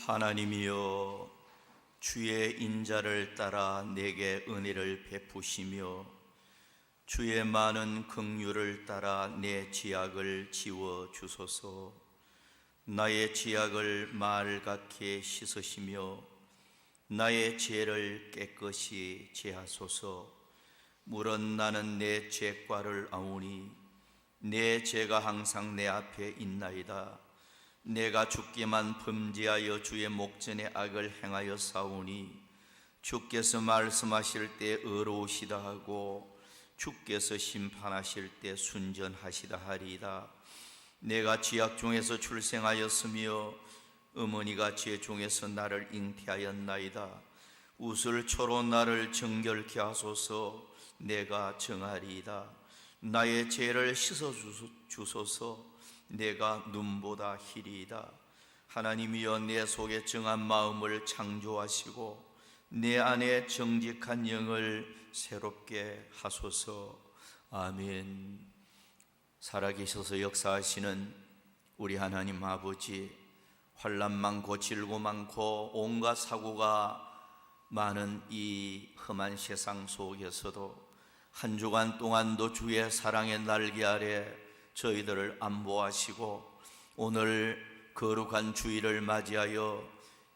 하나님이여, 주의 인자를 따라 내게 은혜를 베푸시며 주의 많은 긍휼을 따라 내 지약을 지워 주소서. 나의 지약을 말갛게 씻으시며 나의 죄를 깨끗이 제하소서. 물은 나는 내 죄과를 아오니 내 죄가 항상 내 앞에 있나이다. 내가 주께만 범죄하여 주의 목전에 악을 행하여 싸우니 주께서 말씀하실 때 의로우시다 하고 주께서 심판하실 때 순전하시다 하리이다. 내가 죄악 중에서 출생하였으며 어머니가 죄 중에서 나를 잉태하였나이다. 우슬초로 나를 정결케 하소서. 내가 정하리이다. 나의 죄를 씻어 주소서. 내가 눈보다 희리이다. 하나님이여, 내 속에 정한 마음을 창조하시고 내 안에 정직한 영을 새롭게 하소서. 아멘. 살아계셔서 역사하시는 우리 하나님 아버지, 환난 많고 질고 많고 온갖 사고가 많은 이 험한 세상 속에서도 한 주간 동안도 주의 사랑의 날개 아래 저희들을 안보하시고 오늘 거룩한 주일을 맞이하여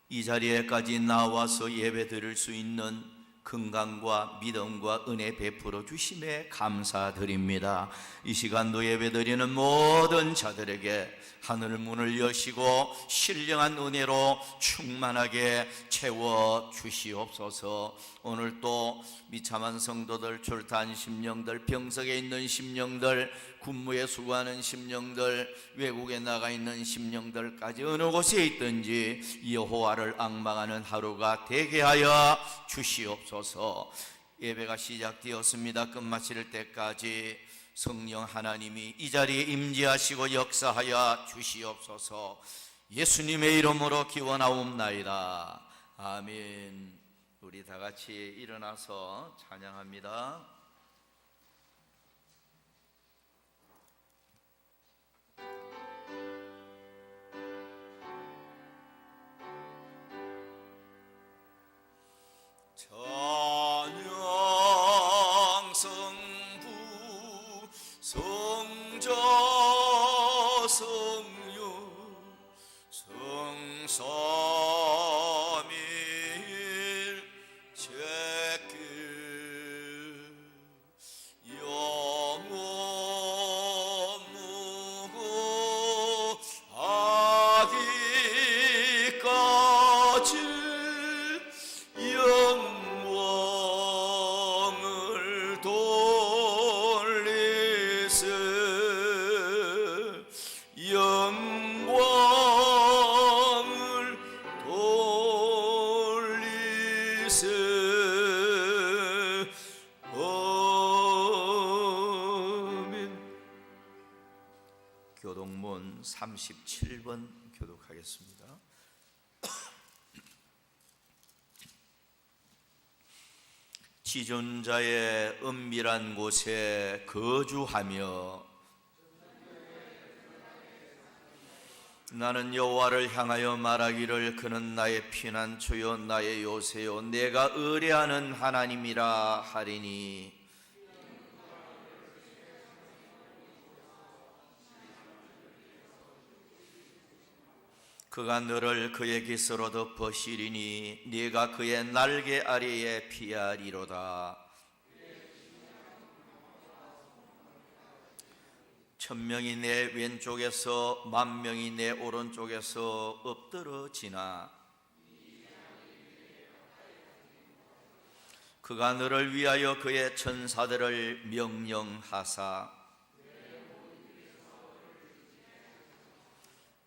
이 자리에까지 나와서 예배 드릴 수 있는 건강과 믿음과 은혜 베풀어 주심에 감사드립니다. 이 시간도 예배 드리는 모든 자들에게 하늘 문을 여시고 신령한 은혜로 충만하게 채워 주시옵소서. 오늘 또 비참한 성도들, 출타한 심령들, 병석에 있는 심령들, 군무에 수고하는 심령들, 외국에 나가 있는 심령들까지 어느 곳에 있든지 여호와를 앙망하는 하루가 되게 하여 주시옵소서. 예배가 시작되었습니다. 끝마칠 때까지 성령 하나님이 이 자리에 임재하시고 역사하여 주시옵소서. 예수님의 이름으로 기원하옵나이다. 아멘. 우리 다 같이 일어나서 찬양합니다. 찬양 성부 성자 성녀 성삼일 제길 영원 무고 아기까지 영광을 돌리세. 영광을 돌리세. 아멘. 교동문 37번 교독하겠습니다. 지존자의 은밀한 곳에 거주하며 나는 여호와를 향하여 말하기를 그는 나의 피난처요 나의 요새요 내가 의뢰하는 하나님이라 하리니. 그가 너를 그의 깃으로 덮으시리니 네가 그의 날개 아래에 피하리로다. 천명이 내 왼쪽에서 만명이 내 오른쪽에서 엎드러지나 그가 너를 위하여 그의 천사들을 명령하사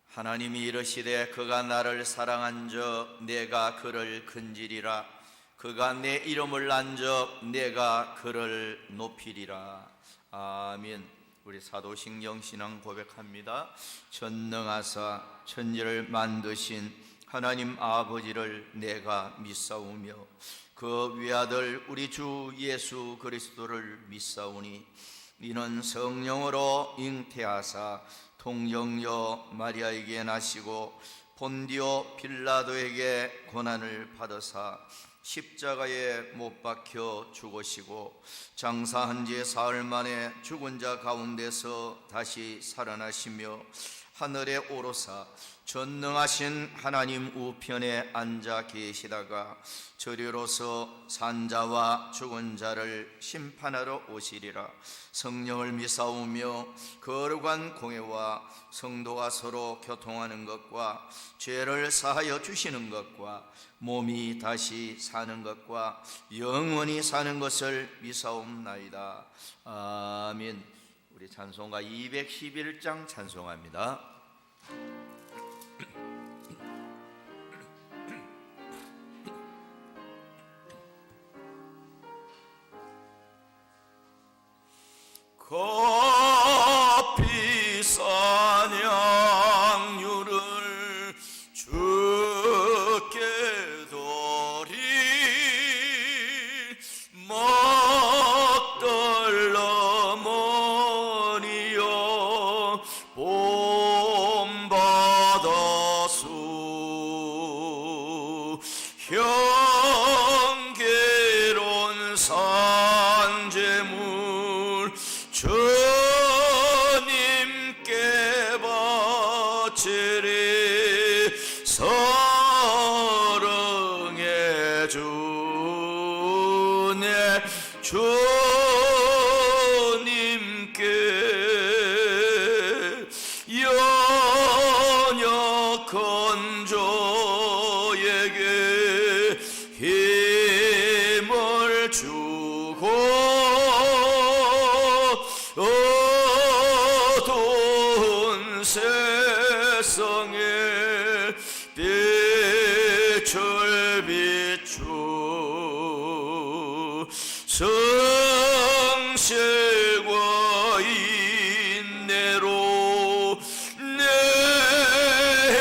하나님이 이르시되 그가 나를 사랑한즉 내가 그를 건지리라. 그가 내 이름을 안즉 내가 그를 높이리라. 아멘. 우리 사도신경 신앙 고백합니다. 전능하사 천지를 만드신 하나님 아버지를 내가 믿사오며 그 외아들 우리 주 예수 그리스도를 믿사오니 이는 성령으로 잉태하사 동정녀 마리아에게 나시고 본디오 빌라도에게 고난을 받으사 십자가에 못 박혀 죽으시고 장사한 지 사흘 만에 죽은 자 가운데서 다시 살아나시며 하늘에 오르사 전능하신 하나님 우편에 앉아 계시다가 저리로서 산자와 죽은 자를 심판하러 오시리라. 성령을 미사오며 거룩한 공회와 성도가 서로 교통하는 것과 죄를 사하여 주시는 것과 몸이 다시 사는 것과 영원히 사는 것을 미사옵나이다. 아멘. 우리 찬송가 211장 찬송합니다. 그 비싼 양유를 주께 드리 먹들 어머니여 본받아수 향기로운 산재물 주님께 바치리. 사랑해 주네 주님께 연약한 자에게 힘을 주고 어두운 세상에 빛을 비추 성실과 인내로 내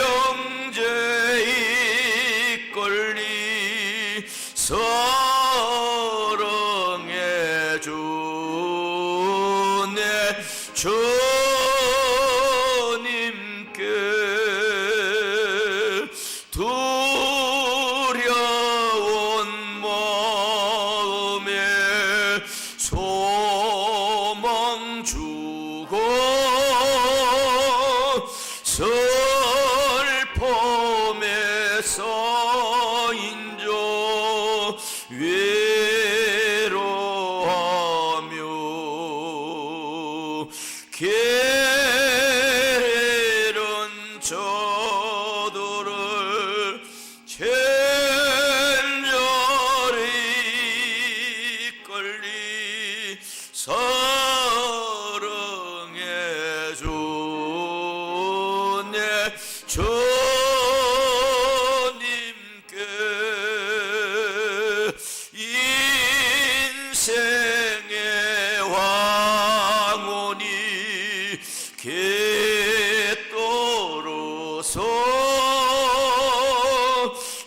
형제 이끌리. 사랑해 주네 주님께 두려운 마음에 소망 주고 슬픔에서 인조 외로하며 게으른 저들을 친절히 이끌리. 사랑해 주네 주님께 인생의 황혼이 깃도로서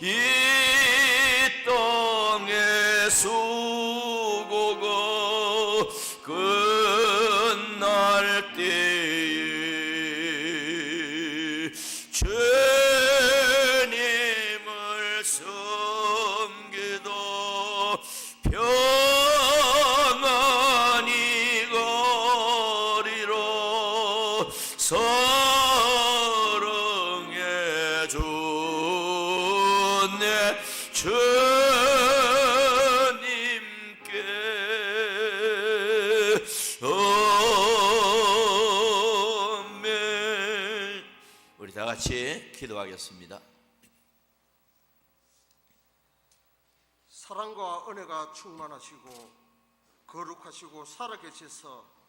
이 땅의 수고가 끝날 때에 주님을 섬기다 평안히 가리라. 사랑해 주네 주님께. 아멘. 우리 다 같이 기도하겠습니다. 사랑과 은혜가 충만하시고 거룩하시고 살아계셔서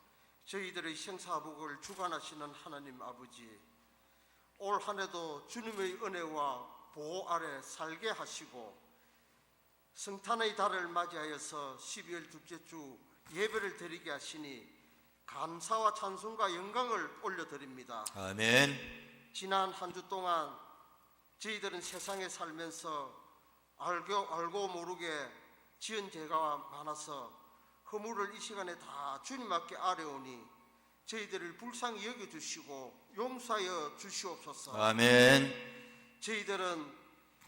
저희들의 생사복을 주관하시는 하나님 아버지, 올 한 해도 주님의 은혜와 보호 아래 살게 하시고 성탄의 달을 맞이하여서 12월 둘째 주 예배를 드리게 하시니 감사와 찬송과 영광을 올려드립니다. 아멘. 지난 한 주 동안 저희들은 세상에 살면서 알고 모르게 지은 죄가 많아서 허물을 이 시간에 다 주님 앞에 아뢰오니 저희들을 불쌍히 여겨주시고 용서하여 주시옵소서. 아멘. 저희들은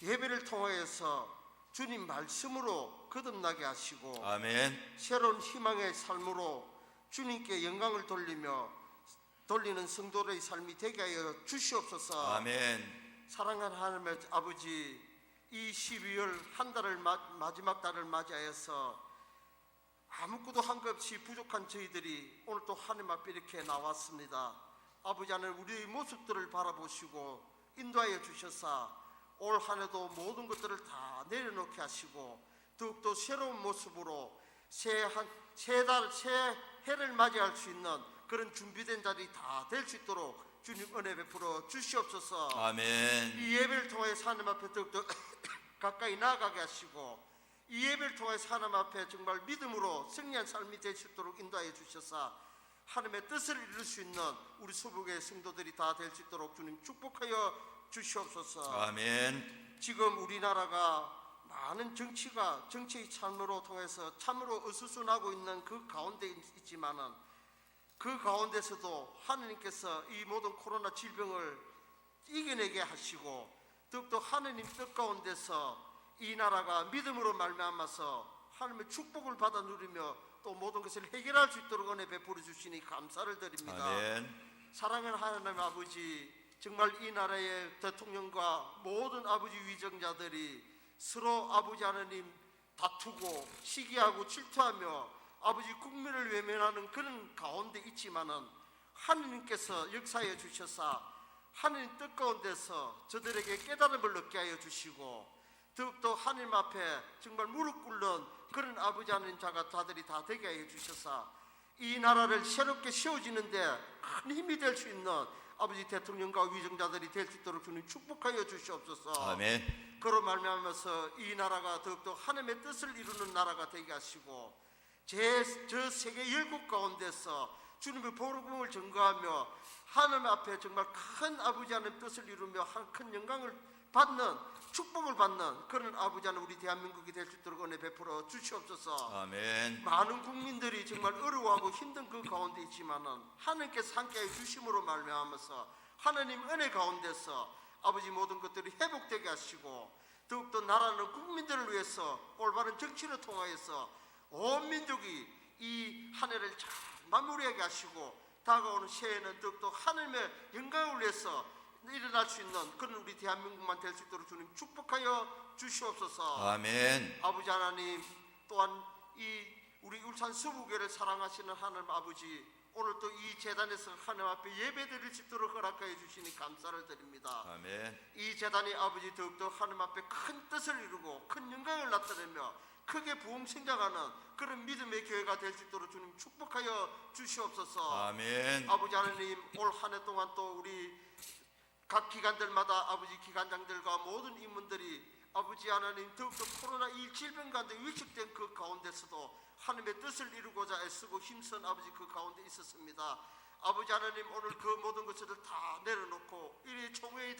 예배를 통하여서 주님 말씀으로 거듭나게 하시고 아멘. 새로운 희망의 삶으로 주님께 영광을 돌리는 성도의 삶이 되게 하여 주시옵소서. 아멘. 사랑하는 하나님의 아버지, 이 12월 한 달을 마지막 달을 맞이하여서 아무것도 한 것 없이 부족한 저희들이 오늘 또 하나님 앞에 이렇게 나왔습니다. 아버지 하나님, 우리의 모습들을 바라보시고 인도하여 주셔서 올 한 해도 모든 것들을 다 내려놓게 하시고 더욱더 새로운 모습으로 새 해를 맞이할 수 있는 그런 준비된 자리 다 될 수 있도록 주님 은혜 베풀어 주시옵소서. 아멘. 이 예배를 통해서 하나님 앞에 더욱더 가까이 나아가게 하시고 이 예배를 통해서 하나님 앞에 정말 믿음으로 승리한 삶이 될 수 있도록 인도하여 주셔서 하나님의 뜻을 이룰 수 있는 우리 수복의 성도들이 다 될 수 있도록 주님 축복하여 주시옵소서. 아멘. 지금 우리나라가 많은 정치의 참으로 통해서 참으로 어수선하고 있는 그 가운데 있지만은 그 가운데서도 하느님께서 이 모든 코로나 질병을 이겨내게 하시고 더욱더 하느님 뜻 가운데서 이 나라가 믿음으로 말미암아서 하나님의 축복을 받아 누리며 또 모든 것을 해결할 수 있도록 은혜 베풀어 주시니 감사를 드립니다. 아멘. 사랑하는 하나님 아버지, 정말 이 나라의 대통령과 모든 아버지 위정자들이 서로 아버지 하나님 다투고 시기하고 질투하며 아버지 국민을 외면하는 그런 가운데 있지만은 하느님께서 역사해 주셔서 하느님 뜻 가운데서 저들에게 깨달음을 얻게 하여 주시고 더욱더 하느님 앞에 정말 무릎 꿇는 그런 아버지 하나님 자들이 다 되게 하여 주셔서 이 나라를 새롭게 세워지는데 큰 힘이 될 수 있는 아버지 대통령과 위정자들이 될 수 있도록 주님 축복하여 주시옵소서. 아멘. 그로 말미암아서 이 나라가 더욱더 하나님의 뜻을 이루는 나라가 되게 하시고 저 세계 열국 가운데서 주님의 복음을 전거하며 하나님 앞에 정말 큰 아버지 하나님 뜻을 이루며 큰 영광을 받는 축복을 받는 그런 아버지 하나님 우리 대한민국이 될 수 있도록 은혜 베풀어 주시옵소서. 아멘. 많은 국민들이 정말 어려워하고 힘든 그 가운데 있지만은 하나님께서 함께해 주심으로 말미암아서 하나님 은혜 가운데서 아버지 모든 것들이 회복되게 하시고 더욱더 나라는 국민들을 위해서 올바른 정치를 통하여서 온 민족이 이 한 해를 잘 마무리하게 하시고 다가오는 새해에는 더욱더 하나님의 영광을 위해서 일어날 수 있는 그런 우리 대한민국만 될 수 있도록 주님 축복하여 주시옵소서. 아멘. 아버지 하나님, 또한 이 우리 울산 서부교회를 사랑하시는 하나님 아버지, 오늘 또 이 재단에서 하나님 앞에 예배드릴 수 있도록 허락하여 주시니 감사를 드립니다. 아멘. 이 재단이 아버지 더욱더 하나님 앞에 큰 뜻을 이루고 큰 영광을 나타내며 크게 부흥 생장하는 그런 믿음의 교회가 될 수 있도록 주님 축복하여 주시옵소서. 아멘. 아버지 하나님, 올 한 해 동안 또 우리 각 기관들마다 아버지 기관장들과 모든 임원들이 아버지 하나님 더욱더 코로나19 질병 가운데 위축된 그 가운데서도 하나님의 뜻을 이루고자 애쓰고 힘쓴 아버지 그 가운데 있었습니다. 아버지 하나님, 오늘 그 모든 것을 다 내려놓고 이 총회의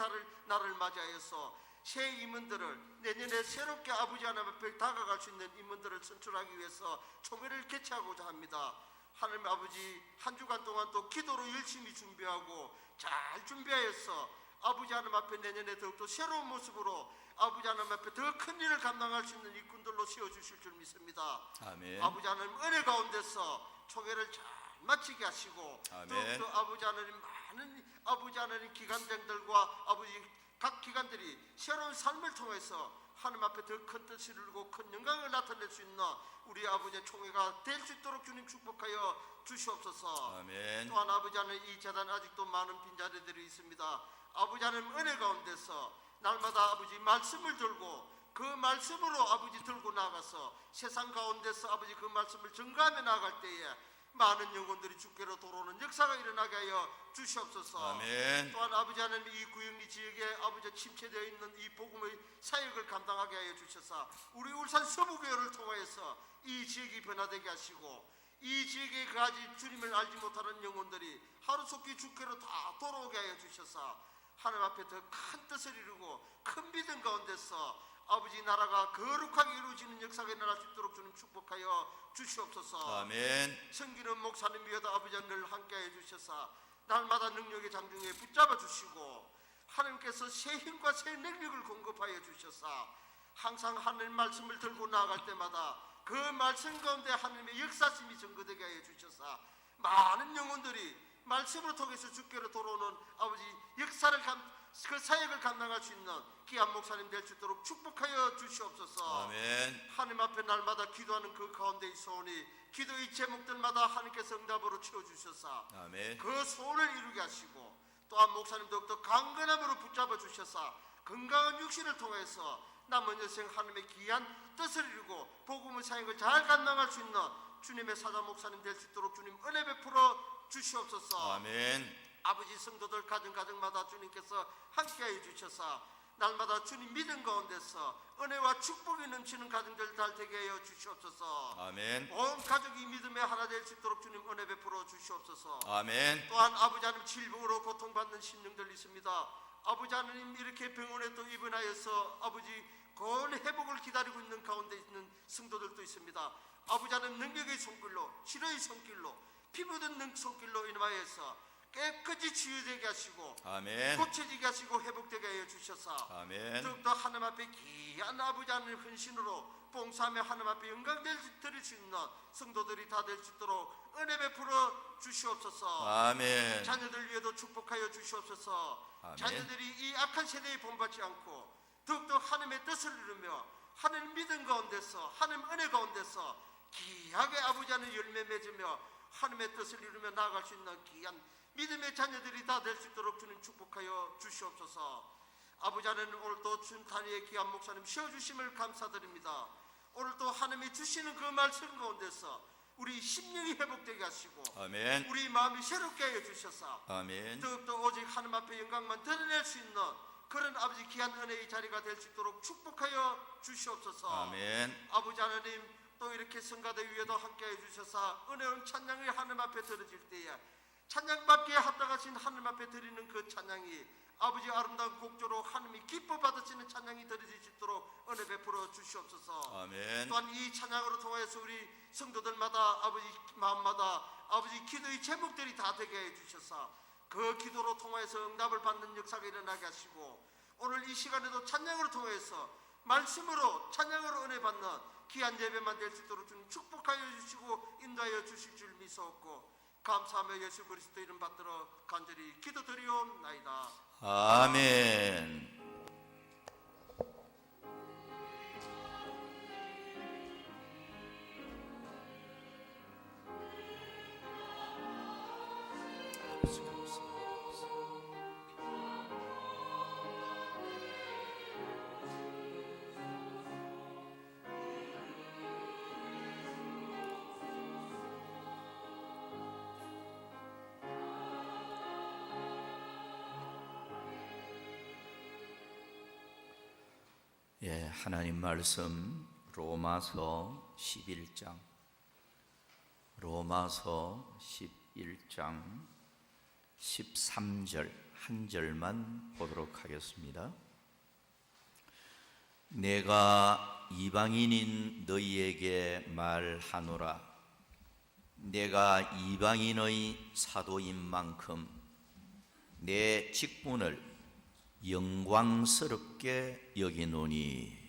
날을 맞이하여서 새 임원들을 내년에 새롭게 아버지 하나님 앞에 다가갈 수 있는 임원들을 선출하기 위해서 총회를 개최하고자 합니다. 하나님 아버지, 한 주간 동안 또 기도로 열심히 준비하고 잘 준비하여서 아버지 하나님 앞에 내년에 더욱더 새로운 모습으로 아버지 하나님 앞에 더 큰 일을 감당할 수 있는 일꾼들로 세워주실 줄 믿습니다. 아멘. 아버지 하나님 은혜 가운데서 총회를 잘 마치게 하시고 아멘. 더욱더 아버지 하나님 많은 아버지 하나님 기관장들과 아버지 각 기관들이 새로운 삶을 통해서 하나님 앞에 더 큰 뜻을 이루고 큰 영광을 나타낼 수 있는 우리 아버지의 총회가 될 수 있도록 주님 축복하여 주시옵소서. 아멘. 또한 아버지 하나님, 이 재단에 아직도 많은 빈자리들이 있습니다. 아버지 하나님 은혜 가운데서 날마다 아버지 말씀을 들고 그 말씀으로 아버지 들고 나가서 세상 가운데서 아버지 그 말씀을 전가하며 나갈 때에 많은 영혼들이 주께로 돌아오는 역사가 일어나게 하여 주시옵소서. 아멘. 또한 아버지 하나님, 이 구영리 지역에 아버지 침체되어 있는 이 복음의 사역을 감당하게 하여 주셔서 우리 울산 서부교회를 통하여서 이 지역이 변화되게 하시고 이 지역에 가지 주님을 알지 못하는 영혼들이 하루속히 주께로 다 돌아오게 하여 주셔서 하나님 앞에 더 큰 뜻을 이루고 큰 믿음 가운데서 아버지 나라가 거룩하게 이루어지는 역사가 일어날 수 있도록 주님 축복하여 주시옵소서. 아멘. 성기는 목사님 위에도 아버지 늘 함께하여 주셔서 날마다 능력의 장중에 붙잡아 주시고 하나님께서 새 힘과 새 능력을 공급하여 주셔서 항상 하나님 말씀을 들고 나아갈 때마다 그 말씀 가운데 하나님의 역사심이 증거되게 하여 주셔서 많은 영혼들이 말씀을 통해서 주께로 돌아오는 아버지 역사를 그 사역을 감당할 수 있는 귀한 목사님 될 수 있도록 축복하여 주시옵소서. 아멘. 하나님 앞에 날마다 기도하는 그 가운데 있어오니 기도의 제목들마다 하나님께서 응답으로 채워주셔서 아멘. 그 소원을 이루게 하시고 또한 목사님 더욱더 강건함으로 붙잡아 주셔서 건강한 육신을 통해서 남은 여생 하나님의 귀한 뜻을 이루고 복음의 사역을 잘 감당할 수 있는 주님의 사자 목사님 될 수 있도록 주님 은혜 베풀어 주시옵소서. 아멘. 아버지 성도들 가정마다 주님께서 함께하여 주셔서 날마다 주님 믿음 가운데서 은혜와 축복이 넘치는 가정들 잘 되게 하여 주시옵소서. 아멘. 온 가족이 믿음의 하나 될 수 있도록 주님 은혜 베풀어 주시옵소서. 아멘. 또한 아버지 하나님 질병으로 고통받는 심령들 있습니다. 아버지 하나님 이렇게 병원에 또 입원하여서 아버지 곧 회복을 기다리고 있는 가운데 있는 성도들도 있습니다. 아버지 하나님 능력의 손길로 치료의 손길로 피부든 손길로 인하여서 깨끗이 치유되게 하시고 아멘. 고쳐지게 하시고 회복되게 하여 주셔서 아멘. 더욱더 하나님 앞에 귀한 아버지 하나님 헌신으로 봉사하며 하나님 앞에 영광 드릴 수 있는 성도들이 다 될 수 있도록 은혜 베풀어 주시옵소서. 아멘. 자녀들 위에도 축복하여 주시옵소서. 아멘. 자녀들이 이 악한 세대에 본받지 않고 더욱더 하나님의 뜻을 이루며 하나님 믿음 가운데서 하나님 은혜 가운데서 귀하게 아버지 하나님 열매 맺으며 하나님의 뜻을 이루며 나아갈 수 있는 귀한 믿음의 자녀들이 다 될 수 있도록 주님 축복하여 주시옵소서. 아버지 하나님 오늘도 주님 단위의 귀한 목사님 쉬어주심을 감사드립니다. 오늘도 하나님이 주시는 그 말씀 가운데서 우리 심령이 회복되게 하시고 아멘. 우리 마음이 새롭게 하여 주셔서 아멘. 더욱더 오직 하나님 앞에 영광만 드러낼 수 있는 그런 아버지 귀한 은혜의 자리가 될 수 있도록 축복하여 주시옵소서. 아멘. 아버지 하나님 또 이렇게 성가대 위에도 함께해 주셔서 은혜로운 찬양이 하나님 앞에 들어질 때에 찬양받기에 합당하신 하나님 앞에 드리는 그 찬양이 아버지 아름다운 곡조로 하나님이 기뻐 받으시는 찬양이 드려질 수 있도록 은혜 베풀어 주시옵소서. 아멘. 또한 이 찬양으로 통해서 우리 성도들마다 아버지 마음마다 아버지 기도의 제목들이 다 되게 해 주셔서 그 기도로 통해서 응답을 받는 역사가 일어나게 하시고 오늘 이 시간에도 찬양으로 통해서 말씀으로 찬양으로 은혜 받는 귀한 예배만 될 수 있도록 주님 축복하여 주시고 인도하여 주실 줄 믿사옵고 감사하며 예수 그리스도 이름 받들어 간절히 기도드리옵나이다. 아멘. 예, 하나님 말씀 로마서 11장 로마서 11장 13절 한 절만 보도록 하겠습니다. 내가 이방인인 너희에게 말하노라. 내가 이방인의 사도인 만큼 내 직분을 영광스럽게 여기노니.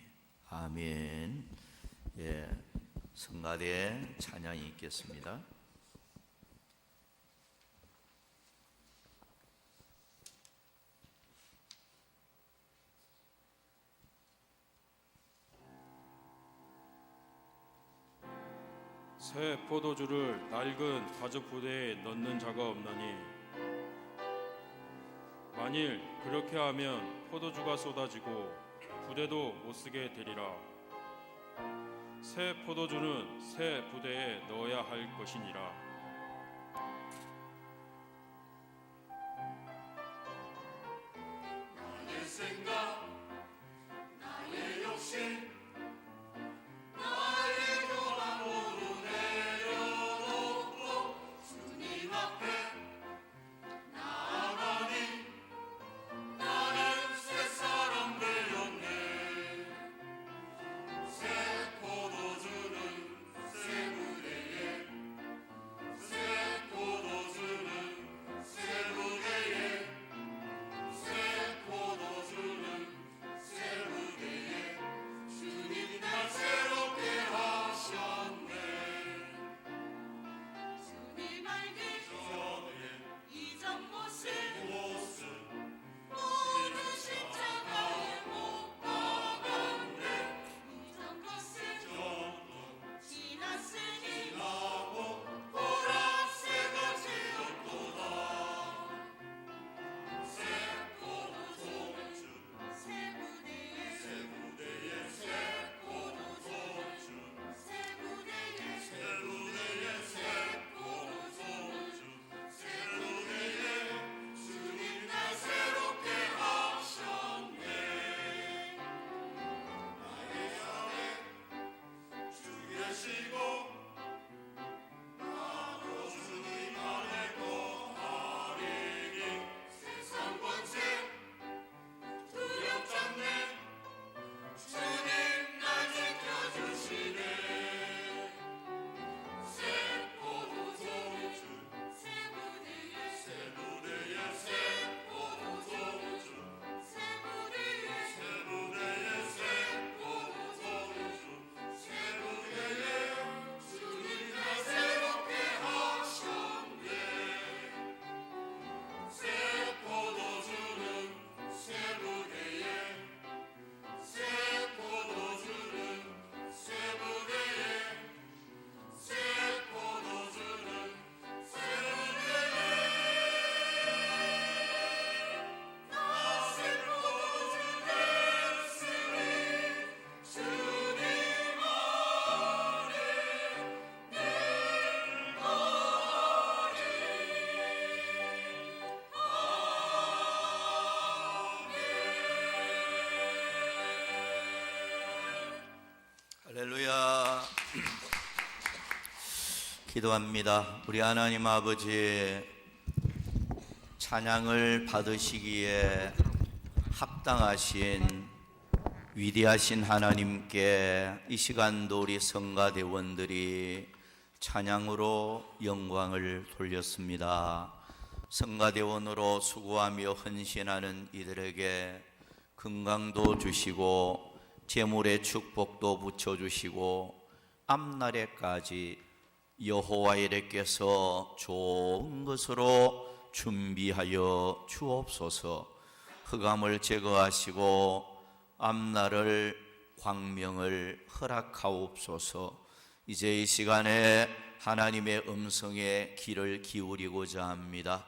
아멘. 예, 성가대 찬양이 있겠습니다. 새 포도주를 낡은 가죽 부대에 넣는 자가 없나니 만일 그렇게 하면 포도주가 쏟아지고 부대도 못쓰게 되리라. 새 포도주는 새 부대에 넣어야 할 것이니라. 나의 생각, 나의 욕심, 나의 교만 모두 내려놓고 주님 앞에 나아가니 나는 새 사람 되었네. 새 포도주는 새 부대에 기도합니다. 우리 하나님 아버지, 찬양을 받으시기에 합당하신 위대하신 하나님께 이 시간도 우리 성가대원들이 찬양으로 영광을 돌렸습니다. 성가대원으로 수고하며 헌신하는 이들에게 건강도 주시고 재물의 축복도 붙여주시고 앞날에까지 여호와 이레께서 좋은 것으로 준비하여 주옵소서. 흑암을 제거하시고 앞날을 광명을 허락하옵소서. 이제 이 시간에 하나님의 음성에 귀를 기울이고자 합니다.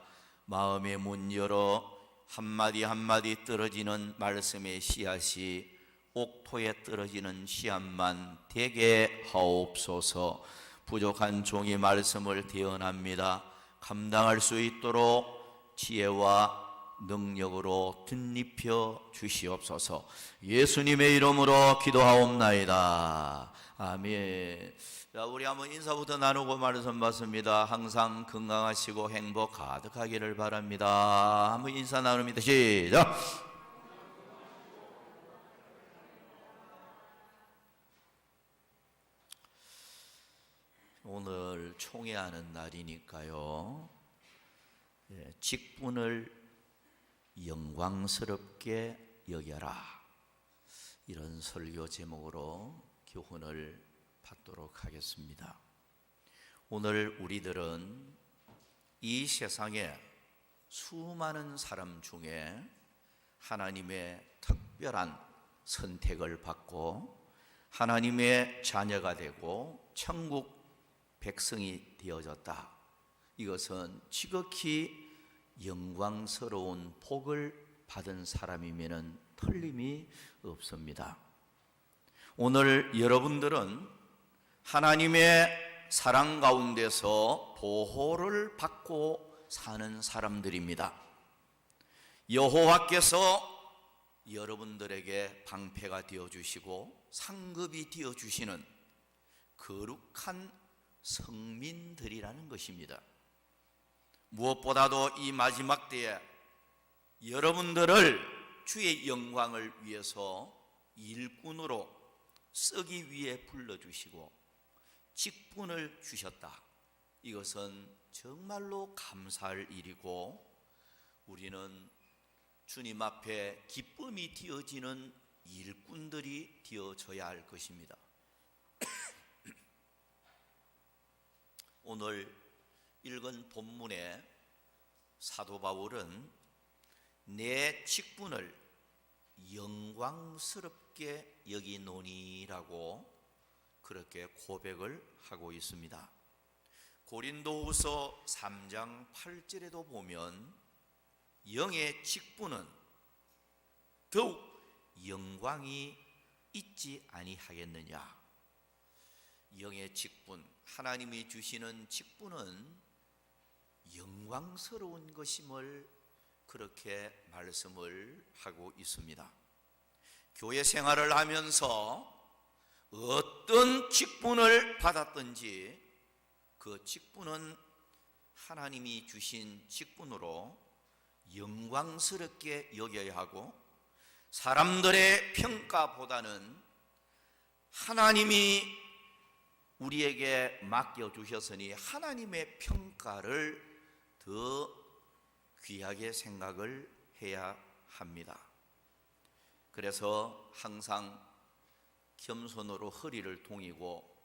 마음의 문 열어 한마디 한마디 떨어지는 말씀의 씨앗이 옥토에 떨어지는 씨앗만 되게 하옵소서. 부족한 종이 말씀을 대언합니다. 감당할 수 있도록 지혜와 능력으로 덧입혀 주시옵소서. 예수님의 이름으로 기도하옵나이다. 아멘. 자, 우리 한번 인사부터 나누고 말씀 받습니다. 항상 건강하시고 행복 가득하기를 바랍니다. 한번 인사 나눕니다. 시작. 오늘 총회하는 날이니까요. 직분을 영광스럽게 여겨라, 이런 설교 제목으로 교훈을 받도록 하겠습니다. 오늘 우리들은 이 세상에 수많은 사람 중에 하나님의 특별한 선택을 받고 하나님의 자녀가 되고 천국 백성이 되어졌다. 이것은 지극히 영광스러운 복을 받은 사람이면 틀림이 없습니다. 오늘 여러분들은 하나님의 사랑 가운데서 보호를 받고 사는 사람들입니다. 여호와께서 여러분들에게 방패가 되어주시고 상급이 되어주시는 거룩한 성민들이라는 것입니다. 무엇보다도 이 마지막 때에 여러분들을 주의 영광을 위해서 일꾼으로 쓰기 위해 불러주시고 직분을 주셨다. 이것은 정말로 감사할 일이고 우리는 주님 앞에 기쁨이 되어지는 일꾼들이 되어져야 할 것입니다. 오늘 읽은 본문에 사도 바울은 내 직분을 영광스럽게 여기노니라고 그렇게 고백을 하고 있습니다. 고린도후서 3장 8절에도 보면 영의 직분은 더욱 영광이 있지 아니하겠느냐. 영의 직분, 하나님이 주시는 직분은 영광스러운 것임을 그렇게 말씀을 하고 있습니다. 교회 생활을 하면서 어떤 직분을 받았든지 그 직분은 하나님이 주신 직분으로 영광스럽게 여겨야 하고 사람들의 평가보다는 하나님이 우리에게 맡겨주셨으니 하나님의 평가를 더 귀하게 생각을 해야 합니다. 그래서 항상 겸손으로 허리를 동이고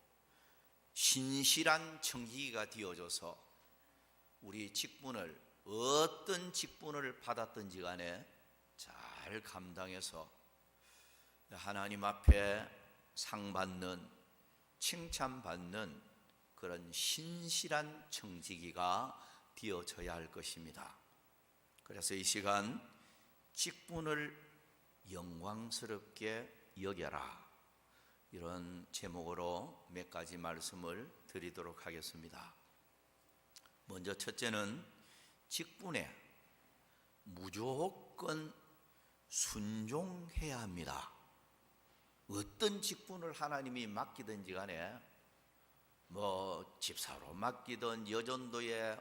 신실한 청지기가 되어져서 우리 직분을 어떤 직분을 받았든지 간에 잘 감당해서 하나님 앞에 상 받는 칭찬받는 그런 신실한 청지기가 되어져야 할 것입니다. 그래서 이 시간 직분을 영광스럽게 여겨라, 이런 제목으로 몇 가지 말씀을 드리도록 하겠습니다. 먼저 첫째는 직분에 무조건 순종해야 합니다. 어떤 직분을 하나님이 맡기든지 간에 뭐 집사로 맡기든 여전도에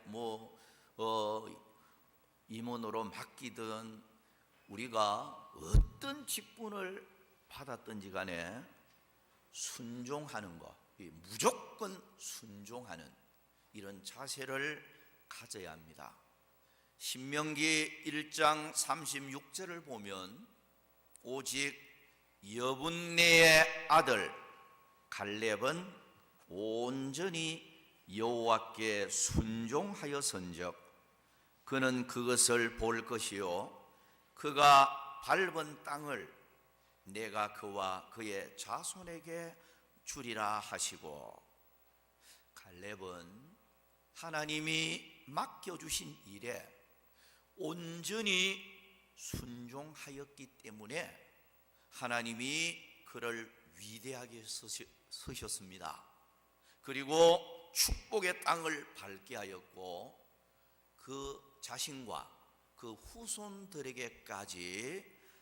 임원으로 맡기든 우리가 어떤 직분을 받았든지 간에 순종하는 것, 무조건 순종하는 이런 자세를 가져야 합니다. 신명기 1장 36절을 보면 오직 여분네의 아들 갈렙은 온전히 여호와께 순종하여선즉 그는 그것을 볼 것이요 그가 밟은 땅을 내가 그와 그의 자손에게 주리라 하시고, 갈렙은 하나님이 맡겨주신 일에 온전히 순종하였기 때문에 하나님이 그를 위대하게 쓰셨습니다. 그리고 축복의 땅을 밟게 하였고 그 자신과 그 후손들에게까지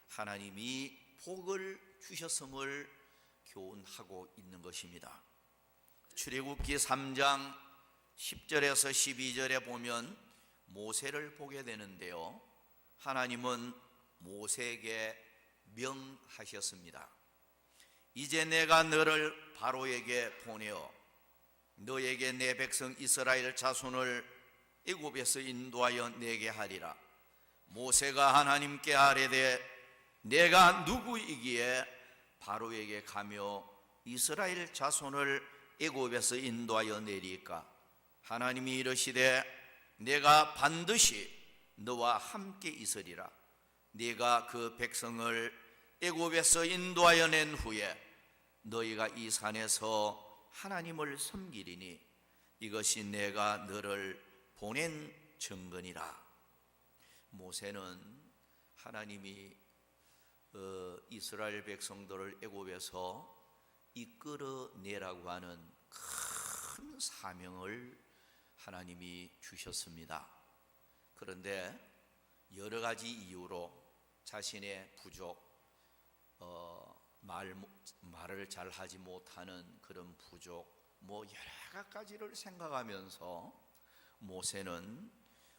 하나님이 복을 주셨음을 교훈하고 있는 것입니다. 출애굽기 3장 10절에서 12절에 보면 모세를 보게 되는데요, 하나님은 모세에게 명하셨습니다. 이제 내가 너를 바로에게 보내어 너에게 내 백성 이스라엘 자손을 애굽에서 인도하여 내게 하리라. 모세가 하나님께 아뢰되 내가 누구이기에 바로에게 가며 이스라엘 자손을 애굽에서 인도하여 내리까? 하나님이 이르시되 내가 반드시 너와 함께 있으리라. 네가 그 백성을 애굽에서 인도하여 낸 후에 너희가 이 산에서 하나님을 섬기리니 이것이 내가 너를 보낸 증거니라. 모세는 하나님이 이스라엘 백성들을 애굽에서 이끌어내라고 하는 큰 사명을 하나님이 주셨습니다. 그런데 여러 가지 이유로 자신의 부족, 말을 잘 하지 못하는 그런 부족, 여러 가지를 생각하면서 모세는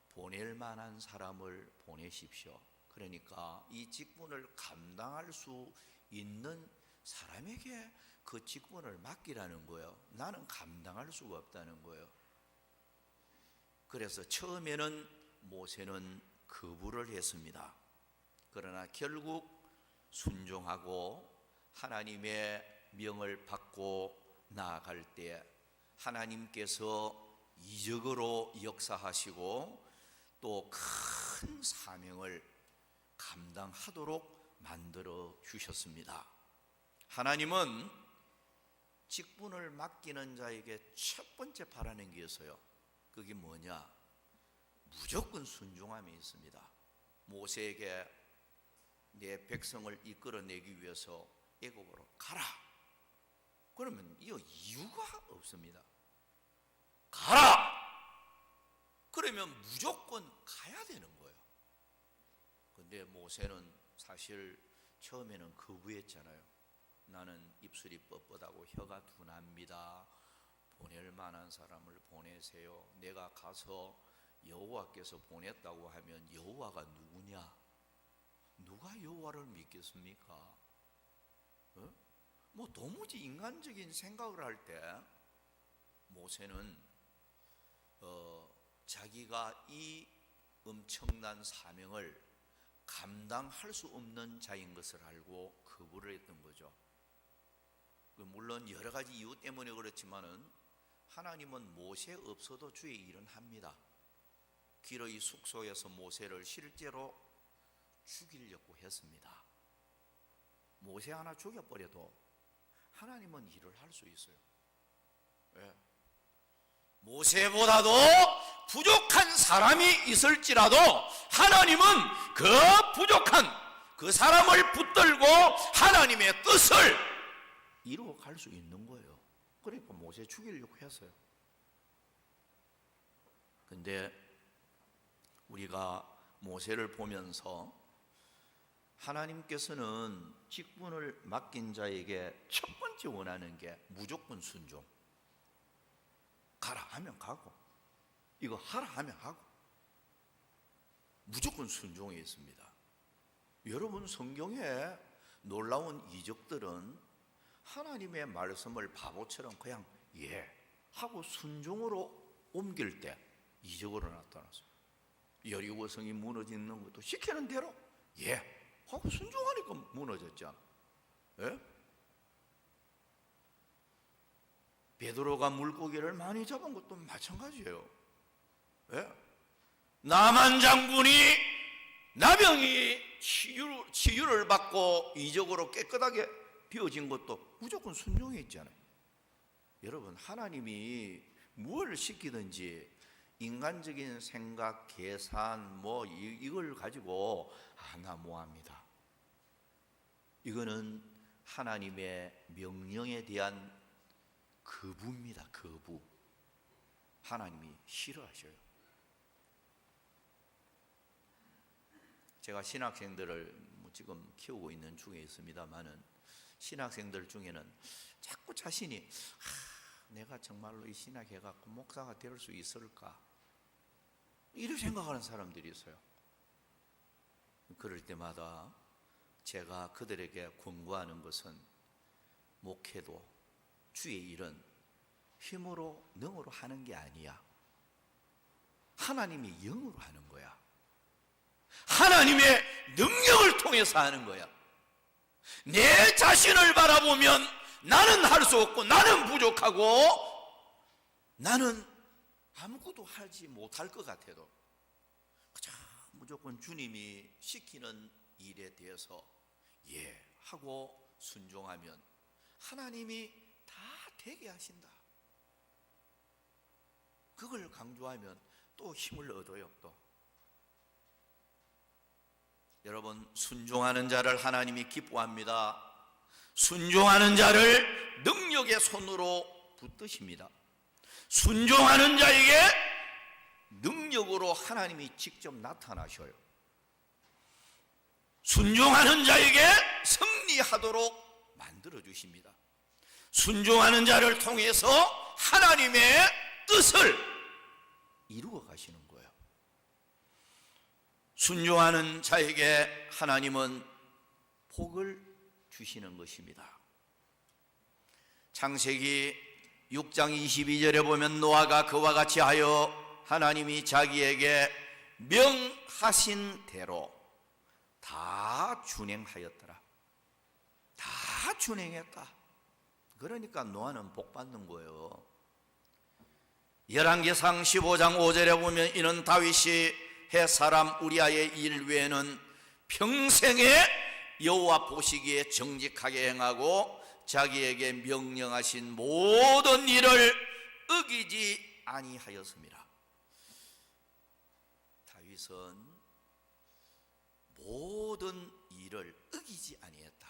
보낼 만한 사람을 보내십시오. 그러니까 이 직분을 감당할 수 있는 사람에게 그 직분을 맡기라는 거예요. 나는 감당할 수가 없다는 거예요. 그래서 처음에는 모세는 거부를 했습니다. 그러나 결국 순종하고 하나님의 명을 받고 나아갈 때 하나님께서 이적으로 역사하시고 또 큰 사명을 감당하도록 만들어 주셨습니다. 하나님은 직분을 맡기는 자에게 첫 번째 바라는 게 있어요. 그게 뭐냐? 무조건 순종함이 있습니다. 모세에게 내 백성을 이끌어내기 위해서 애굽으로 가라. 그러면 이유가 없습니다. 가라! 그러면 무조건 가야 되는 거예요. 근데 모세는 사실 처음에는 거부했잖아요. 나는 입술이 뻣뻣하고 혀가 둔합니다. 보낼 만한 사람을 보내세요. 내가 가서 여호와께서 보냈다고 하면 여호와가 누구냐? 누가 여호와를 믿겠습니까? 도무지 인간적인 생각을 할 때 모세는 자기가 이 엄청난 사명을 감당할 수 없는 자인 것을 알고 거부를 했던 거죠. 물론 여러 가지 이유 때문에 그렇지만은 하나님은 모세 없어도 주의 일은 합니다. 기러이 숙소에서 모세를 실제로 죽이려고 했습니다. 모세 하나 죽여버려도 하나님은 일을 할 수 있어요. 왜? 모세보다도 부족한 사람이 있을지라도 하나님은 그 부족한 그 사람을 붙들고 하나님의 뜻을 이루어 갈 수 있는 거예요. 그러니까 모세 죽이려고 했어요. 근데 우리가 모세를 보면서 하나님께서는 직분을 맡긴 자에게 첫 번째 원하는 게 무조건 순종. 가라 하면 가고, 이거 하라 하면 하고, 무조건 순종해 있습니다. 여러분, 성경에 놀라운 이적들은 하나님의 말씀을 바보처럼 그냥 예 하고 순종으로 옮길 때 이적으로 나타났어요. 여리고 성이 무너지는 것도 시키는 대로 예 하고 순종하니까 무너졌잖아. 예? 베드로가 물고기를 많이 잡은 것도 마찬가지예요. 예? 나만 장군이 나병이 치유를 받고 이적으로 깨끗하게 비워진 것도 무조건 순종해 있잖아요. 여러분, 하나님이 무엇을 시키든지 인간적인 생각, 계산 이걸 가지고 나 뭐합니다. 이거는 하나님의 명령에 대한 거부입니다. 거부. 하나님이 싫어하셔요. 제가 신학생들을 지금 키우고 있는 중에 있습니다만은 신학생들 중에는 자꾸 자신이 내가 정말로 이 신학해갖고 목사가 될 수 있을까? 이렇게 생각하는 사람들이 있어요. 그럴 때마다 제가 그들에게 권고하는 것은 목회도 주의 일은 힘으로 능으로 하는 게 아니야. 하나님이 영으로 하는 거야. 하나님의 능력을 통해서 하는 거야. 내 자신을 바라보면 나는 할 수 없고 나는 부족하고 나는 아무것도 하지 못할 것 같아도 그저 무조건 주님이 시키는 일에 대해서 예 하고 순종하면 하나님이 다 되게 하신다. 그걸 강조하면 또 힘을 얻어요. 또 여러분, 순종하는 자를 하나님이 기뻐합니다. 순종하는 자를 능력의 손으로 붙드십니다. 순종하는 자에게 능력으로 하나님이 직접 나타나셔요. 순종하는 자에게 승리하도록 만들어 주십니다. 순종하는 자를 통해서 하나님의 뜻을 이루어 가시는 거예요. 순종하는 자에게 하나님은 복을 주시는 것입니다. 창세기 6장 22절에 보면 노아가 그와 같이 하여 하나님이 자기에게 명하신 대로 다 준행하였더라. 다 준행했다. 그러니까 노아는 복 받는 거예요. 열왕기상 15장 5절에 보면 이는 다윗이 헷 사람 우리아의 일 외에는 평생에 여호와 보시기에 정직하게 행하고 자기에게 명령하신 모든 일을 어기지 아니하였습니다. 다윗은 모든 일을 어기지 아니했다.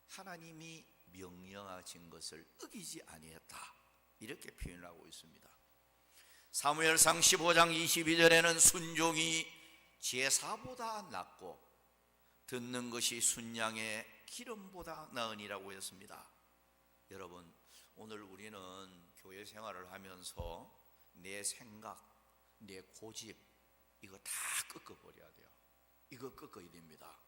하나님이 명령하신 것을 어기지 아니했다. 이렇게 표현하고 있습니다. 사무엘상 15장 22절에는 순종이 제사보다 낫고 듣는 것이 순양의 기름보다 나으니라고 했습니다. 여러분, 오늘 우리는 교회 생활을 하면서 내 생각, 내 고집 이거 다 꺾어버려야 돼요. 이거 꺾어야 됩니다.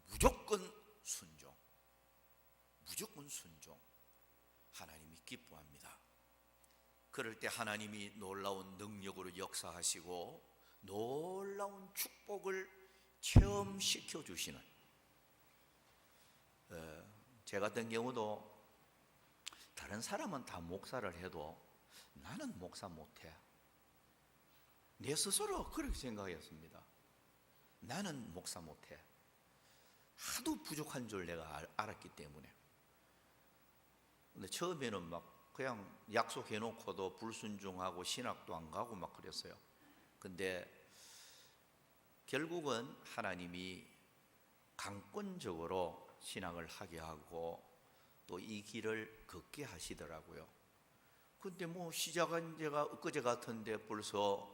무조건 순종, 무조건 순종. 하나님이 기뻐합니다. 그럴 때 하나님이 놀라운 능력으로 역사하시고 놀라운 축복을 체험시켜 주시는, 제 같은 경우도 다른 사람은 다 목사를 해도 나는 목사 못해. 내 스스로 그렇게 생각했습니다. 나는 목사 못해. 하도 부족한 줄 내가 알았기 때문에. 근데 처음에는 막 그냥 약속해놓고도 불순종하고 신학도 안 가고 막 그랬어요. 근데 결국은 하나님이 강권적으로 신앙을 하게 하고 또 이 길을 걷게 하시더라고요. 근데 뭐 시작한 지가 엊그제 같은데 벌써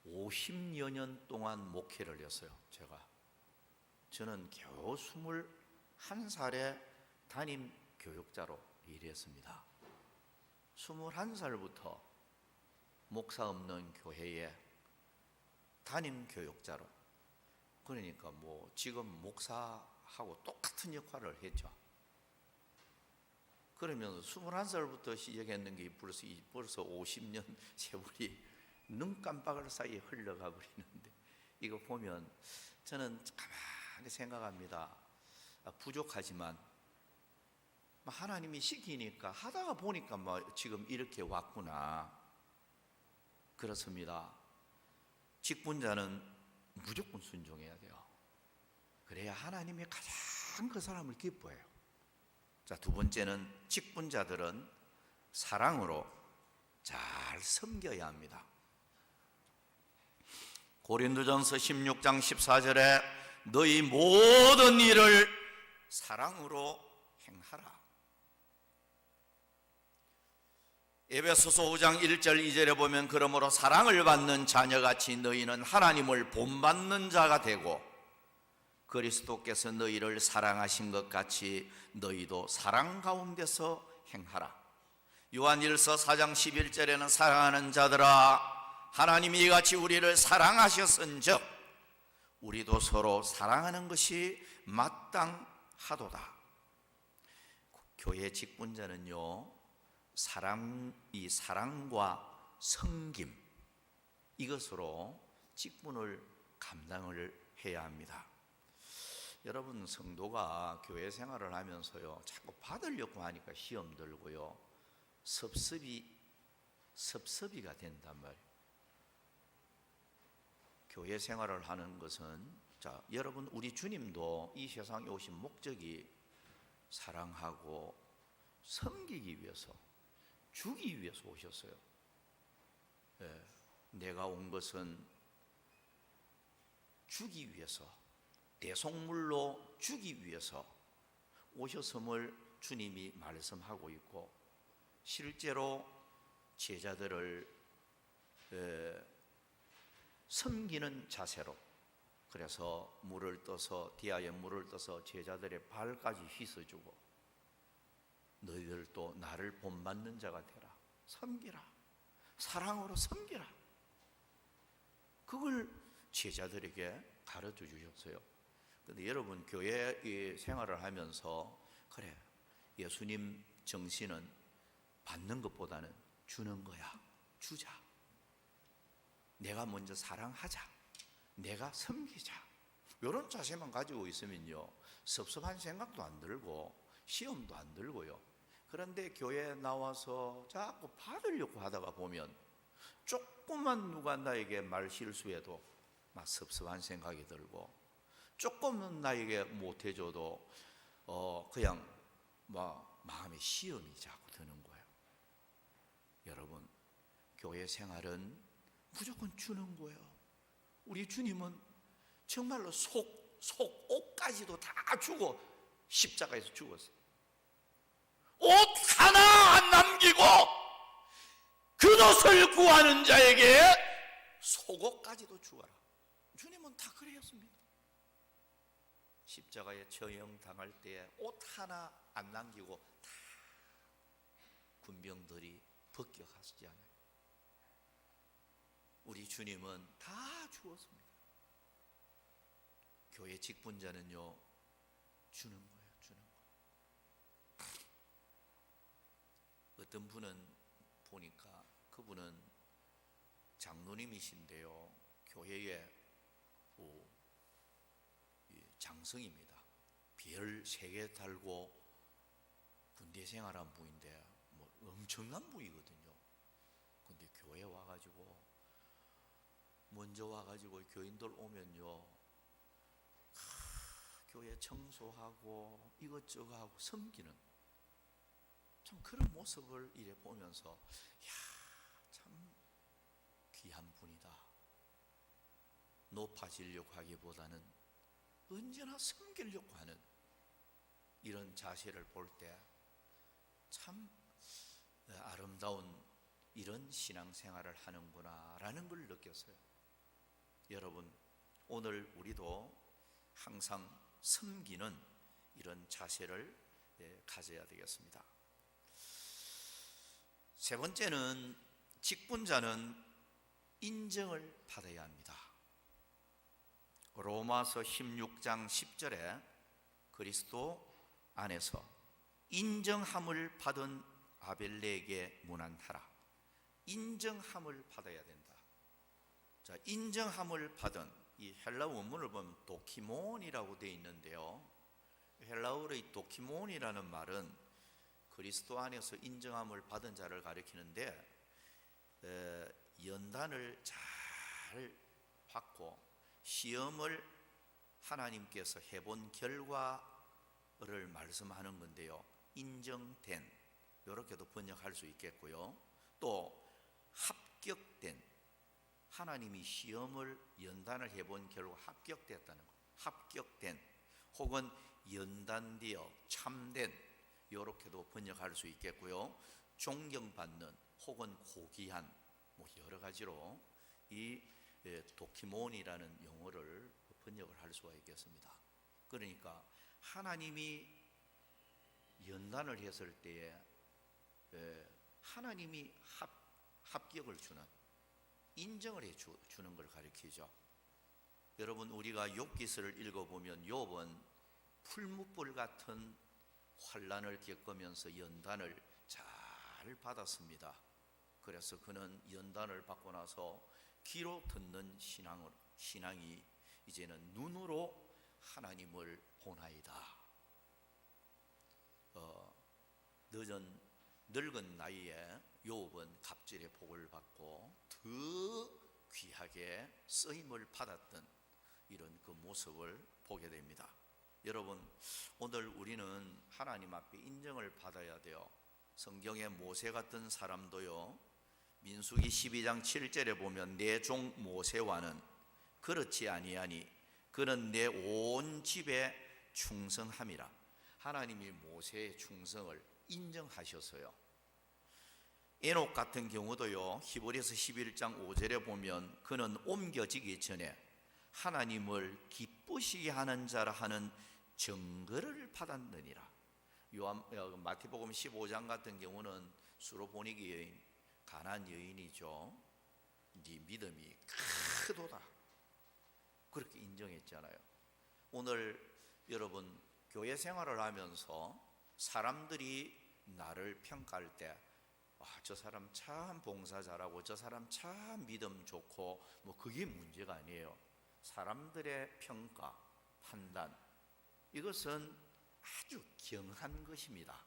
50여 년 동안 목회를 했어요. 저는 겨우 21살에 담임 교육자로 일했습니다. 21살부터 목사 없는 교회에 담임 교육자로, 그러니까 뭐 지금 목사하고 똑같은 역할을 했죠. 그러면서 21살부터 시작했는 게 벌써 50년 세월이 눈 깜빡할 사이에 흘러가 버리는데, 이거 보면 저는 가만히 생각합니다. 부족하지만 하나님이 시키니까 하다가 보니까 지금 이렇게 왔구나. 그렇습니다. 직분자는 무조건 순종해야 돼요. 그래야 하나님이 가장 그 사람을 기뻐해요. 자, 두 번째는 직분자들은 사랑으로 잘 섬겨야 합니다. 고린도전서 16장 14절에 너희 모든 일을 사랑으로 행하라. 에베소서 5장 1절 2절에 보면 그러므로 사랑을 받는 자녀같이 너희는 하나님을 본받는 자가 되고 그리스도께서 너희를 사랑하신 것 같이 너희도 사랑 가운데서 행하라. 요한일서 4장 11절에는 사랑하는 자들아 하나님이 이같이 우리를 사랑하셨은즉 우리도 서로 사랑하는 것이 마땅하도다. 교회 직분자는요, 이 사랑과 섬김, 이것으로 직분을 감당을 해야 합니다. 여러분, 성도가 교회 생활을 하면서요, 자꾸 받으려고 하니까 시험 들고요, 섭섭이가 된단 말이에요. 교회 생활을 하는 것은, 자, 여러분, 우리 주님도 이 세상에 오신 목적이 사랑하고 섬기기 위해서, 주기 위해서 오셨어요. 내가 온 것은 주기 위해서, 대속물로 주기 위해서 오셨음을 주님이 말씀하고 있고, 실제로 제자들을 섬기는 자세로, 그래서 디아에 물을 떠서 제자들의 발까지 씻어주고, 너희들도 나를 본받는 자가 되라, 섬기라, 사랑으로 섬기라, 그걸 제자들에게 가르쳐 주셨어요. 그런데 여러분, 교회 생활을 하면서 그래, 예수님 정신은 받는 것보다는 주는 거야. 주자. 내가 먼저 사랑하자. 내가 섬기자. 이런 자세만 가지고 있으면요, 섭섭한 생각도 안 들고 시험도 안 들고요. 그런데 교회에 나와서 자꾸 받으려고 하다가 보면 조금만 누가 나에게 말 실수해도 막 섭섭한 생각이 들고, 조금은 나에게 못해줘도 그냥 막 마음에 시험이 자꾸 드는 거예요. 여러분, 교회 생활은 무조건 주는 거예요. 우리 주님은 정말로 속옷까지도 다 주고 십자가에서 죽었어요. 옷 하나 안 남기고 그 옷을 구하는 자에게 속옷까지도 주어라. 주님은 다 그랬습니다. 십자가에 처형당할 때 옷 하나 안 남기고 다 군병들이 벗겨가지 않아요. 우리 주님은 다 주었습니다. 교회 직분자는요, 주는 거예요. 주는 거. 어떤 분은 보니까 그분은 장로님이신데요, 교회에 장성입니다. 별 3개 달고 군대 생활한 분인데 엄청난 분이거든요. 근데 교회에 와가지고 먼저 와가지고 교인들 오면요, 교회 청소하고 이것저것 하고 섬기는 참 그런 모습을 이래 보면서, 참 귀한 분이다. 높아지려고 하기보다는 언제나 섬기려고 하는 이런 자세를 볼 때 참 아름다운 이런 신앙생활을 하는구나 라는 걸 느꼈어요. 여러분, 오늘 우리도 항상 섬기는 이런 자세를 가져야 되겠습니다. 세 번째는 직분자는 인정을 받아야 합니다. 로마서 16장 10절에 그리스도 안에서 인정함을 받은 아벨레에게 문안하라. 인정함을 받아야 된다. 자, 인정함을 받은 이 헬라 원문을 보면 도키몬이라고 되어 있는데요. 헬라어의 도키몬이라는 말은 그리스도 안에서 인정함을 받은 자를 가리키는데 연단을 잘 받고 시험을 하나님께서 해본 결과를 말씀하는 건데요. 인정된, 이렇게도 번역할 수 있겠고요. 또 합격된, 하나님이 시험을 연단을 해본 결과 합격됐다는 것, 합격된 혹은 연단되어 참된, 이렇게도 번역할 수 있겠고요. 존경받는 혹은 고귀한, 뭐 여러 가지로 이 도키몬이라는 용어를 번역을 할 수가 있겠습니다. 그러니까 하나님이 연단을 했을 때에 하나님이 합격을 주는, 인정을 해주는 걸 가리키죠. 여러분, 우리가 욥기서를 읽어보면 욥은 풀무불 같은 환난을 겪으면서 연단을 잘 받았습니다. 그래서 그는 연단을 받고 나서 귀로 듣는 신앙이 이제는 눈으로 하나님을 보나이다. 늙은 나이에 욥은 갑절의 복을 받고 더 귀하게 쓰임을 받았던 이런 그 모습을 보게 됩니다. 여러분, 오늘 우리는 하나님 앞에 인정을 받아야 돼요. 성경의 모세 같은 사람도요, 민수기 12장 7절에 보면 내 종 모세와는 그렇지 아니하니 그는 내 온 집에 충성함이라. 하나님이 모세의 충성을 인정하셨어요. 에녹 같은 경우도요, 히브리서 11장 5절에 보면 그는 옮겨지기 전에 하나님을 기쁘시게 하는 자라 하는 증거를 받았느니라. 마태복음 15장 같은 경우는 수로보니기 여인, 가나안 여인이죠. 네 믿음이 크도다, 그렇게 인정했잖아요. 오늘 여러분, 교회 생활을 하면서 사람들이 나를 평가할 때, 저 사람 참 봉사 잘하고 저 사람 참 믿음 좋고, 뭐 그게 문제가 아니에요. 사람들의 평가, 판단, 이것은 아주 경한 것입니다.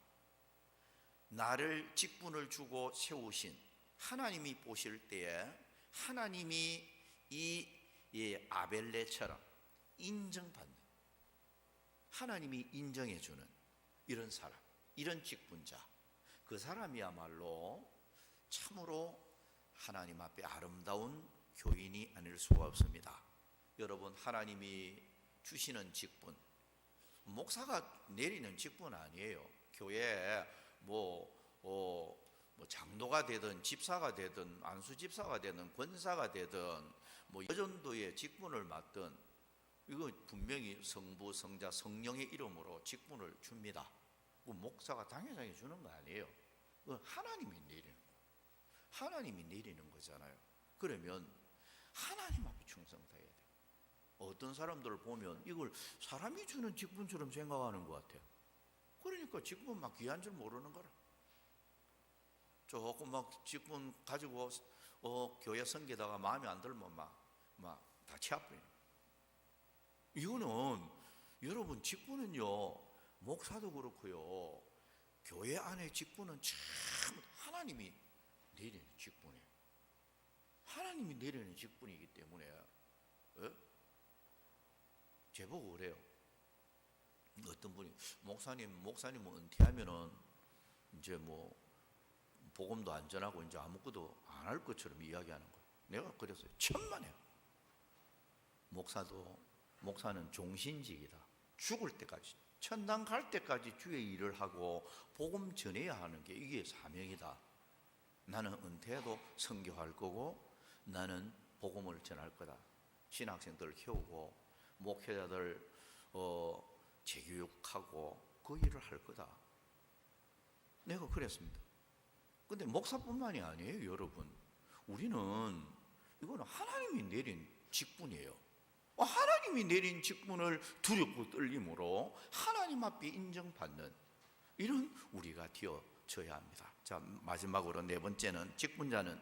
나를 직분을 주고 세우신 하나님이 보실 때에 하나님이 이 아벨레처럼 인정받는, 하나님이 인정해주는 이런 사람, 이런 직분자, 그 사람이야말로 참으로 하나님 앞에 아름다운 교인이 아닐 수가 없습니다. 여러분, 하나님이 주시는 직분, 목사가 내리는 직분 아니에요. 교회에 장로가 되든 집사가 되든 안수집사가 되든 권사가 되든 뭐 여전도의 직분을 맡든, 이거 분명히 성부, 성자, 성령의 이름으로 직분을 줍니다. 목사가 당회장이 주는 거 아니에요. 하나님이 내리는 거, 하나님이 내리는 거잖아요. 그러면 하나님 앞에 충성 다해야 돼요. 어떤 사람들을 보면 이걸 사람이 주는 직분처럼 생각하는 것 같아요. 그러니까 직분 막 귀한 줄 모르는 거라. 조금 막 직분 가지고 교회 섬기다가 마음에 안 들면 막 다 치아버리는. 이거는 여러분, 직분은요, 목사도 그렇고요, 교회 안에 직분은 참 하나님이 내리는 직분이에요. 하나님이 내리는 직분이기 때문에 제보고 그래요. 어떤 분이 목사님은 은퇴하면은 이제 뭐 복음도 안 전하고 이제 아무것도 안 할 것처럼 이야기하는 거예요. 내가 그랬어요. 천만에요. 목사는 종신직이다. 죽을 때까지, 천당 갈 때까지 주의 일을 하고 복음 전해야 하는 게 이게 사명이다. 나는 은퇴해도 선교할 거고 나는 복음을 전할 거다. 신학생들을 키우고 목회자들 재교육하고 그 일을 할 거다. 내가 그랬습니다. 근데 목사뿐만이 아니에요, 여러분. 우리는 이거는 하나님이 내린 직분이에요. 하나님이 내린 직분을 두렵고 떨림으로 하나님 앞에 인정받는 이런 우리가 되어져야 합니다. 자, 마지막으로 네 번째는, 직분자는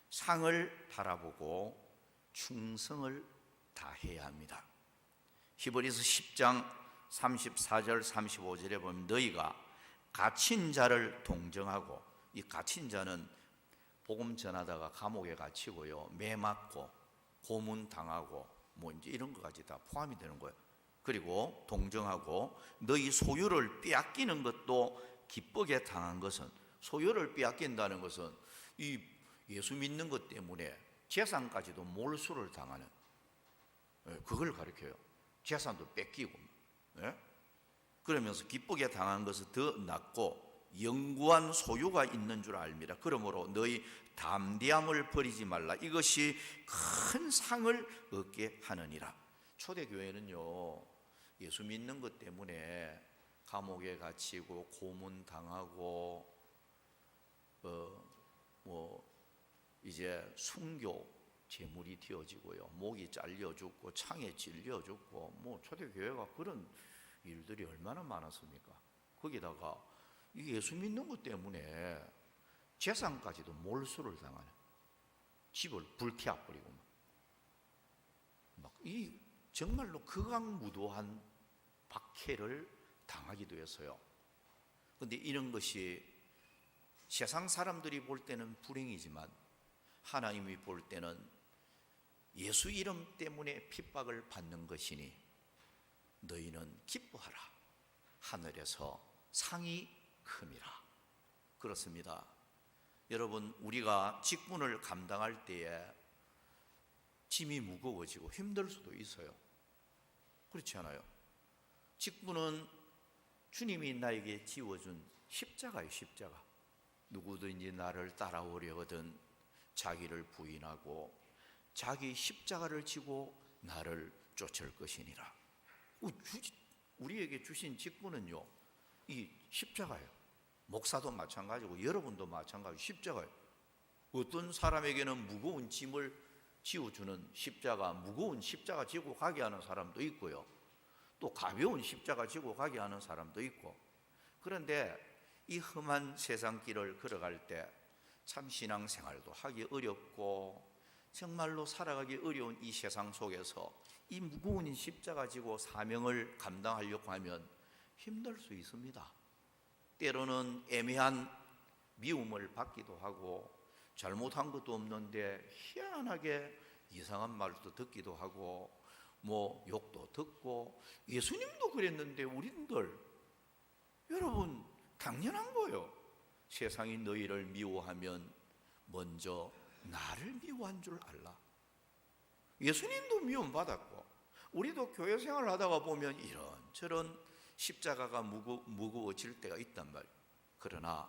상을 바라보고 충성을 다해야 합니다. 히브리서 10장 34절 35절에 보면 너희가 갇힌 자를 동정하고, 이 갇힌 자는 복음 전하다가 감옥에 갇히고요, 매 맞고 고문 당하고 뭐 이제 이런 것까지 다 포함이 되는 거예요. 그리고 동정하고 너희 소유를 빼앗기는 것도 기쁘게 당한 것은, 소유를 빼앗긴다는 것은 이 예수 믿는 것 때문에 재산까지도 몰수를 당하는, 그걸 가르쳐요. 재산도 뺏기고, 그러면서 기쁘게 당한 것은 더 낫고 영구한 소유가 있는 줄 알미라. 그러므로 너희 담대함을 버리지 말라. 이것이 큰 상을 얻게 하느니라. 초대교회는요, 예수 믿는 것 때문에 감옥에 갇히고 고문 당하고 이제 순교 제물이 되어지고요, 목이 잘려 죽고 창에 찔려 죽고, 뭐 초대교회가 그런 일들이 얼마나 많았습니까? 거기다가 이 예수 믿는 것 때문에 재산까지도 몰수를 당하는, 집을 불태워버리고 막 이 정말로 극악무도한 박해를 당하기도 했어요. 그런데 이런 것이 세상 사람들이 볼 때는 불행이지만 하나님이 볼 때는 예수 이름 때문에 핍박을 받는 것이니 너희는 기뻐하라. 하늘에서 상이 큼이라. 그렇습니다. 여러분, 우리가 직분을 감당할 때에 짐이 무거워지고 힘들 수도 있어요. 그렇지 않아요? 직분은 주님이 나에게 지워준 십자가예요, 십자가. 누구든지 나를 따라오려거든 자기를 부인하고 자기 십자가를 지고 나를 쫓을 것이니라. 우리에게 주신 직분은요, 이 십자가예요. 목사도 마찬가지고 여러분도 마찬가지고 십자가예요. 어떤 사람에게는 무거운 짐을 지어주는 십자가, 무거운 십자가 지고 가게 하는 사람도 있고요, 또 가벼운 십자가 지고 가게 하는 사람도 있고. 그런데 이 험한 세상 길을 걸어갈 때 참 신앙생활도 하기 어렵고 정말로 살아가기 어려운 이 세상 속에서 이 무거운 십자가 지고 사명을 감당하려고 하면 힘들 수 있습니다. 때로는 애매한 미움을 받기도 하고 잘못한 것도 없는데 희한하게 이상한 말도 듣기도 하고 뭐 욕도 듣고. 예수님도 그랬는데 우리들, 여러분, 당연한 거예요. 세상이 너희를 미워하면 먼저 나를 미워한 줄 알라. 예수님도 미움받았고 우리도 교회 생활을 하다가 보면 이런저런 십자가가 무거워질 때가 있단 말이에요. 그러나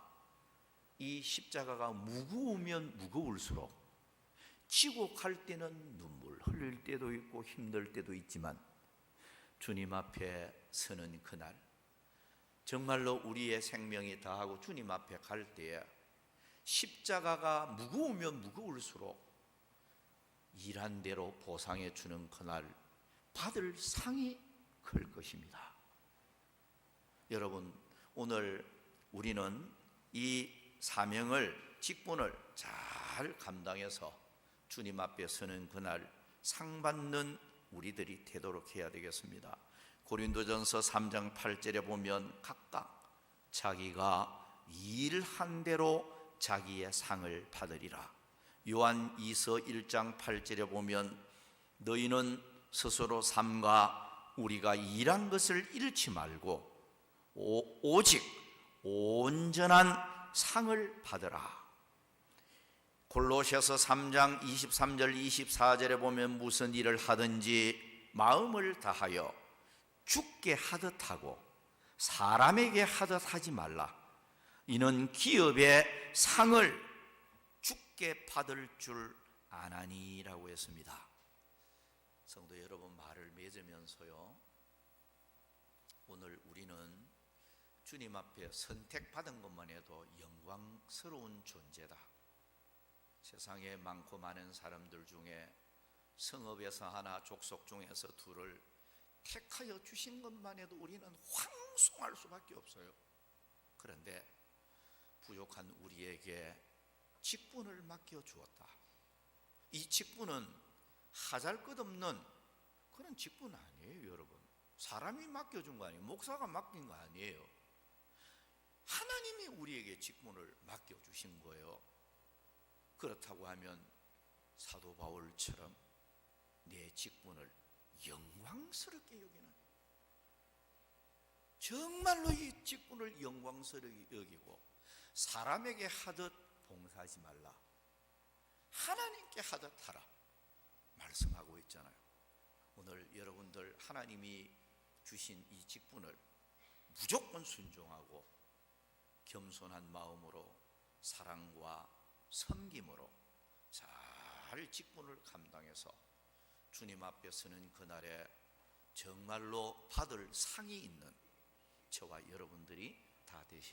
이 십자가가 무거우면 무거울수록 지고 갈 때는 눈물 흘릴 때도 있고 힘들 때도 있지만 주님 앞에 서는 그날, 정말로 우리의 생명이 다하고 주님 앞에 갈 때에 십자가가 무거우면 무거울수록 일한 대로 보상해 주는 그날 받을 상이 클 것입니다. 여러분, 오늘 우리는 이 사명을, 직분을 잘 감당해서 주님 앞에 서는 그날 상 받는 우리들이 되도록 해야 되겠습니다. 고린도전서 3장 8절에 보면 각각 자기가 일한 대로 자기의 상을 받으리라. 요한 2서 1장 8절에 보면 너희는 스스로 삼가 우리가 일한 것을 잃지 말고 오직 온전한 상을 받으라. 골로새서 3장 23절 24절에 보면 무슨 일을 하든지 마음을 다하여 주께 하듯 하고 사람에게 하듯 하지 말라. 이는 기업의 상을 주께 받을 줄 아나니라고 했습니다. 성도 여러분, 말을 맺으면서요, 오늘 우리는 주님 앞에 선택받은 것만 해도 영광스러운 존재다. 세상에 많고 많은 사람들 중에 성읍에서 하나, 족속 중에서 둘을 택하여 주신 것만 해도 우리는 황송할 수밖에 없어요. 그런데 부족한 우리에게 직분을 맡겨 주었다. 이 직분은 하잘것없는 그런 직분 아니에요, 여러분. 사람이 맡겨준 거 아니에요. 목사가 맡긴 거 아니에요. 하나님이 우리에게 직분을 맡겨주신 거예요. 그렇다고 하면 사도 바울처럼 내 직분을 영광스럽게 여기는, 정말로 이 직분을 영광스럽게 여기고 사람에게 하듯 봉사하지 말라, 하나님께 하듯 하라 말씀하고 있잖아요. 오늘 여러분들 하나님이 주신 이 직분을 무조건 순종하고 겸손한 마음으로 사랑과 섬김으로 잘 직분을 감당해서 주님 앞에 서는 그날에 정말로 받을 상이 있는 저와 여러분들이 다 되시기